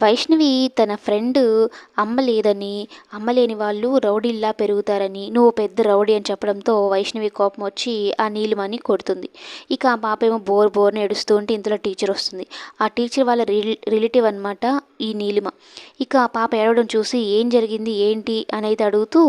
వైష్ణవి తన ఫ్రెండ్ అమ్మ లేదని, అమ్మ లేని వాళ్ళు రౌడీల్లా పెరుగుతారని, నువ్వు పెద్ద రౌడీ అని చెప్పడంతో వైష్ణవి కోపం వచ్చి ఆ నీలిమని కొడుతుంది. ఇక ఆ పాప ఏమో బోర్ని ఏడుస్తూ ఉంటే ఇంతలో టీచర్ వస్తుంది. ఆ టీచర్ వాళ్ళ రిలేటివ్ అనమాట ఈ నీలిమ. ఇక ఆ పాప ఏడవడం చూసి ఏం జరిగింది ఏంటి అని అయితే అడుగుతూ,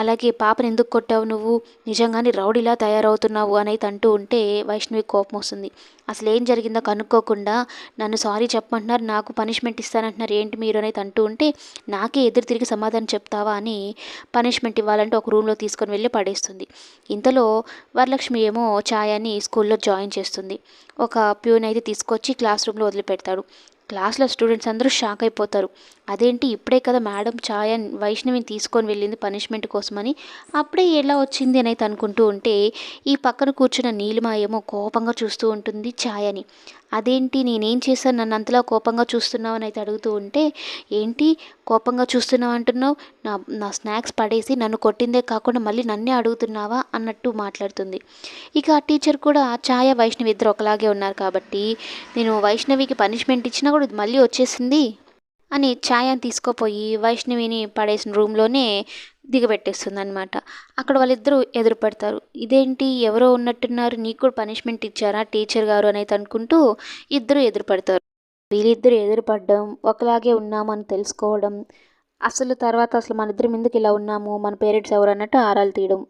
అలాగే పాపని ఎందుకు కొట్టావు నువ్వు, నిజంగానే రౌడీలా తయారవుతున్నావు అని అయితే అంటూ ఉంటే వైష్ణవి కోపం వస్తుంది. అసలు ఏం జరిగిందో కనుక్కోకుండా నన్ను సారీ చెప్పమంటున్నారు, నాకు పనిష్మెంట్ ఇస్తానంటున్నారు, ఏంటి మీరు అనేది అంటూ ఉంటే నాకే ఎదురు తిరిగి సమాధానం చెప్తావా అని పనిష్మెంట్ ఇవ్వాలంటే ఒక రూమ్లో తీసుకొని వెళ్ళి పడేస్తుంది. ఇంతలో వరలక్ష్మి ఏమో ఛాయాని స్కూల్లో జాయిన్ చేస్తుంది. ఒక ప్యూన్ అయితే తీసుకొచ్చి క్లాస్ రూమ్లో వదిలిపెడతాడు. క్లాస్లో స్టూడెంట్స్ అందరూ షాక్ అయిపోతారు. అదేంటి ఇప్పుడే కదా మేడం ఛాయ వైష్ణవిని తీసుకొని వెళ్ళింది పనిష్మెంట్ కోసమని, అప్పుడే ఎలా వచ్చింది అని అయితే అనుకుంటూ ఉంటే ఈ పక్కన కూర్చున్న నీలిమ ఏమో కోపంగా చూస్తూ ఉంటుంది ఛాయని. అదేంటి నేనేం చేశాను నన్ను అంతలా కోపంగా చూస్తున్నావు అని అయితే అడుగుతూ ఉంటే, ఏంటి కోపంగా చూస్తున్నావు అంటున్నావు, నా నా స్నాక్స్ పడేసి నన్ను కొట్టిందే కాకుండా మళ్ళీ నన్నే అడుగుతున్నావా అన్నట్టు మాట్లాడుతుంది. ఇక ఆ టీచర్ కూడా ఛాయ వైష్ణవి ఇద్దరు ఒకలాగే ఉన్నారు కాబట్టి నేను వైష్ణవికి పనిష్మెంట్ ఇచ్చినా కూడా ఇది మళ్ళీ వచ్చేసింది అని ఛాయని తీసుకుపోయి వైష్ణవిని పడేసిన రూమ్లోనే దిగబెట్టేస్తుందనమాట. అక్కడ వాళ్ళిద్దరూ ఎదురుపడతారు. ఇదేంటి ఎవరో ఉన్నట్టున్నారు, నీకు కూడా పనిష్మెంట్ ఇచ్చారా టీచర్ గారు అని అయితే అనుకుంటూ ఇద్దరు ఎదురుపడతారు. వీళ్ళిద్దరూ ఎదురుపడడం, ఒకలాగే ఉన్నామని తెలుసుకోవడం, అసలు తర్వాత మన ఇద్దరం ఎందుకు ఇలా ఉన్నాము, మన పేరెంట్స్ ఎవరు అన్నట్టు ఆరాలు తీయడం.